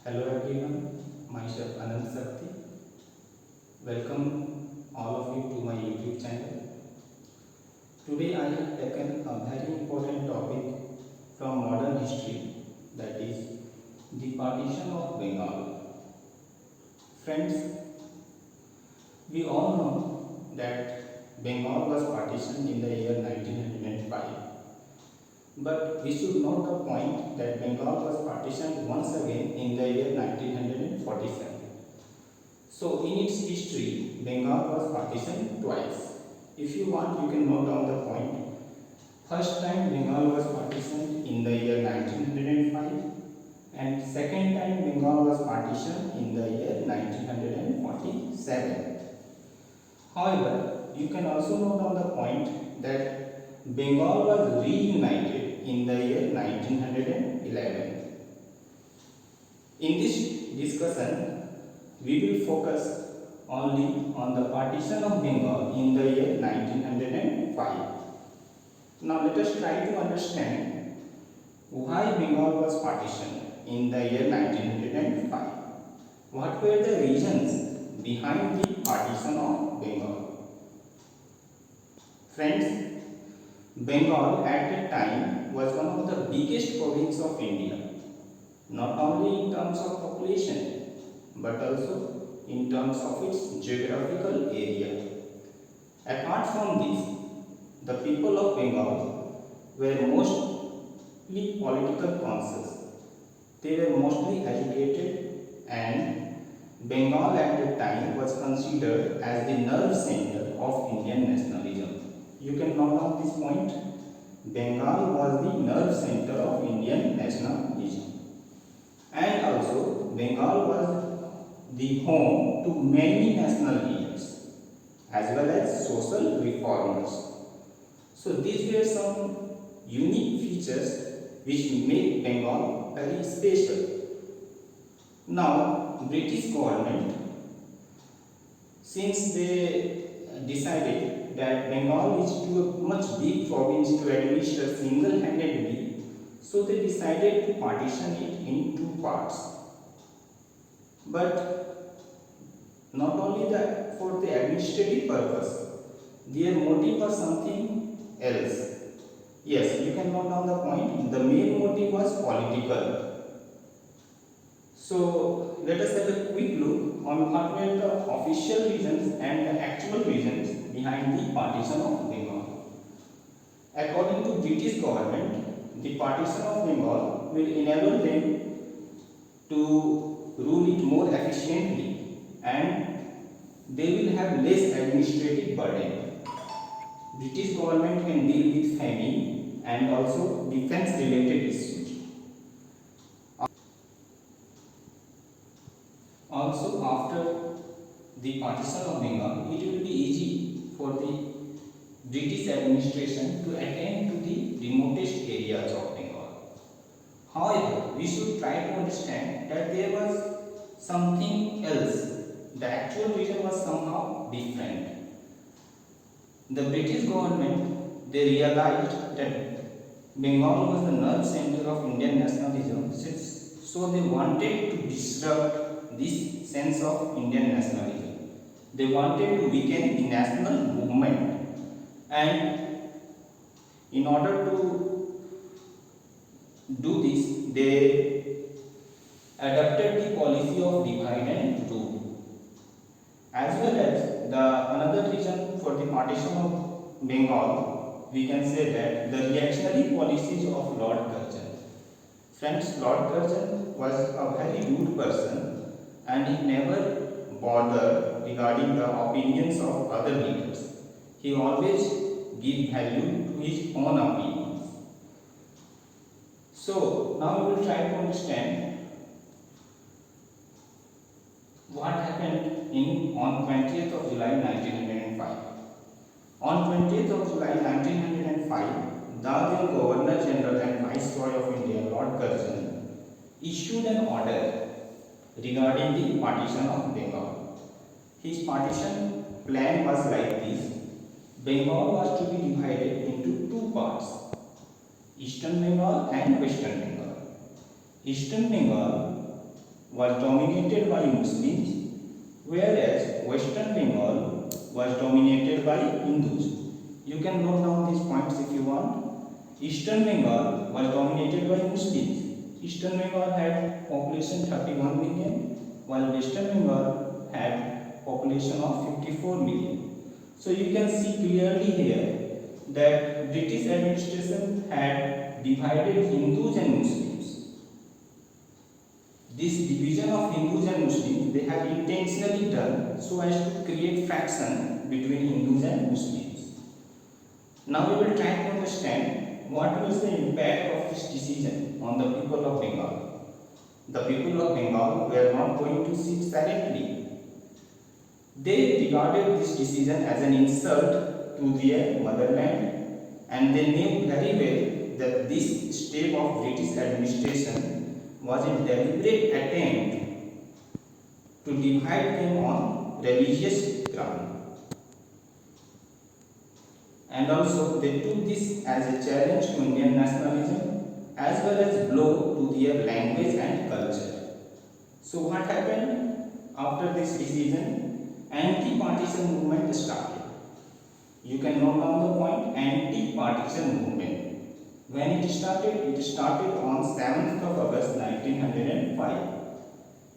Hello everyone, myself Anand Sakti. Welcome all of you to my YouTube channel. Today I have taken a very important topic from modern history, that is the partition of Bengal. Friends, we all know that Bengal was partitioned in the year 1905. But we should note the point that Bengal was partitioned once again in the year 1947. So in its history, Bengal was partitioned twice. If you want, you can note down the point. First time Bengal was partitioned in the year 1905 and second time Bengal was partitioned in the year 1947. However, you can also note down the point that Bengal was reunited in the year 1911. In this discussion, we will focus only on the partition of Bengal in the year 1905. Now let us try to understand why Bengal was partitioned in the year 1905. What were the reasons behind the partition of Bengal? Friends, Bengal at that time was one of the biggest provinces of India, not only in terms of population but also in terms of its geographical area. Apart from this, the people of Bengal were mostly political conscious. They were mostly educated, and Bengal at that time was considered as the nerve center of Indian nationalism. You can note down this point. Bengal was the nerve center of Indian nationalism. And also, Bengal was the home to many national leaders as well as social reformers. So these were some unique features which made Bengal very special. Now, British government, since they decided that Bengal is too much big province to administer single-handedly, so they decided to partition it in two parts. But not only that, for the administrative purpose, their motive was something else. Yes, you can note down the point. The main motive was political. So let us have a quick look on what were the official reasons and the actual reasons behind the partition of Bengal. According to British government, the partition of Bengal will enable them to rule it more efficiently and they will have less administrative burden. British government can deal with famine and also defense related issues. Also, after the partition of Bengal, it will be easy for the British administration to attend to the remotest areas of Bengal. However, we should try to understand that there was something else. The actual reason was somehow different. The British government, they realized that Bengal was the nerve center of Indian nationalism, so they wanted to disrupt this sense of Indian nationalism. They wanted to weaken the national movement, and in order to do this, they adopted the policy of divide and rule. As well as another reason for the partition of Bengal, we can say that the reactionary policies of Lord Curzon. Friends, Lord Curzon was a very rude person and he never bothered regarding the opinions of other leaders. He always gave value to his own opinions. So now we will try to understand what happened on 20th of July 1905. On 20th of July 1905, the then Governor General and Viceroy of India, Lord Curzon, issued an order regarding the partition of Bengal. His partition plan was like this. Bengal was to be divided into two parts, Eastern Bengal and Western Bengal. Eastern Bengal was dominated by Muslims, whereas Western Bengal was dominated by Hindus. You can note down these points if you want. Eastern Bengal was dominated by Muslims. Eastern Bengal had population 31 million, while Western Bengal had population of 54 million. So you can see clearly here that British administration had divided Hindus and Muslims. This division of Hindus and Muslims they have intentionally done so as to create faction between Hindus and Muslims. Now we will try to understand what was the impact of this decision on the people of Bengal. The people of Bengal were not going to sit silently. They regarded this decision as an insult to their motherland, and they knew very well that this step of British administration was a deliberate attempt to divide them on religious ground. And also they took this as a challenge to Indian nationalism as well as blow to their language and culture. So what happened after this decision? Anti-partition movement started. You can note down the point, anti-partition movement. When it started on 7th of August 1905.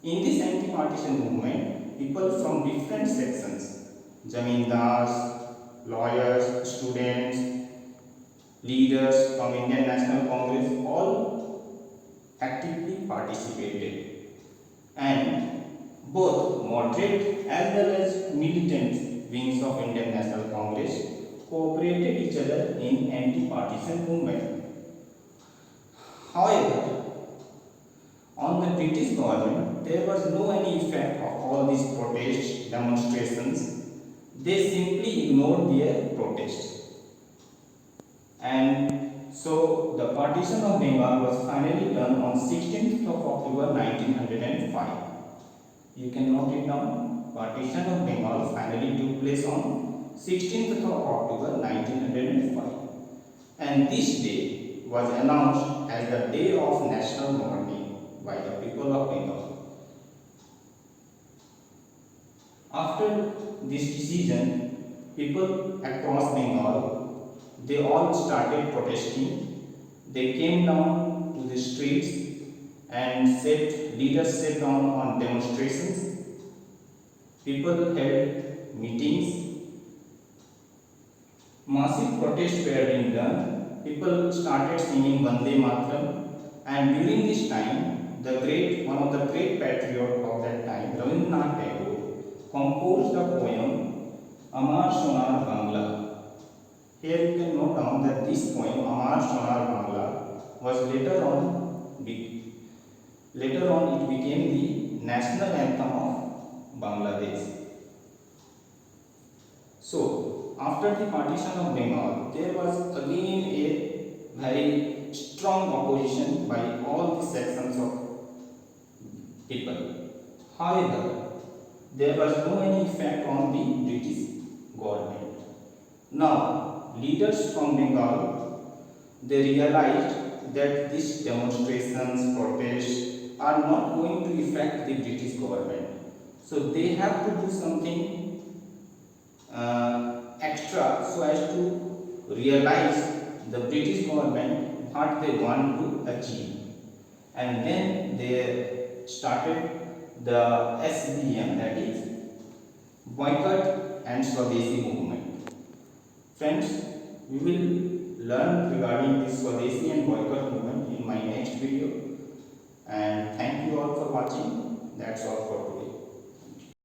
In this anti-partition movement, people from different sections, Zamindars, lawyers, students, leaders from Indian National Congress all actively participated, and both moderate as well as militant wings of Indian National Congress cooperated each other in anti-partition movement. However, on the British government there was no any effect of all these protests, demonstrations. They simply ignored their protests, and so the partition of Bengal was finally done on 16th of October 1905. You can note it down. Partition of Bengal finally took place on 16th of October 1905, and this day was announced as the day of national mourning by the people of Bengal. After this decision, people across Bengal, they all started protesting. They came down to the streets and leaders sat down on demonstrations. People held meetings. Massive protests were being done. People started singing Vande Mataram, and during this time, one of the great patriots of that time, Rabindranath Tagore, composed the poem Amar Sonar Bangla. Here you can note down that this poem Amar Sonar Bangla was later on it became the national anthem of Bangladesh. So after the partition of Bengal, there was again a very strong opposition by all the sections of people. However, there was no any effect on the British government. Now, leaders from Bengal, they realized that these demonstrations, protests are not going to affect the British government. So they have to do something extra so as to realize the British government what they want to achieve. And then they started the SBM, that is Boycott and Swadeshi movement. Friends, we will learn regarding this Swadeshi and Boycott movement in my next video. And thank you all for watching. That's all for today.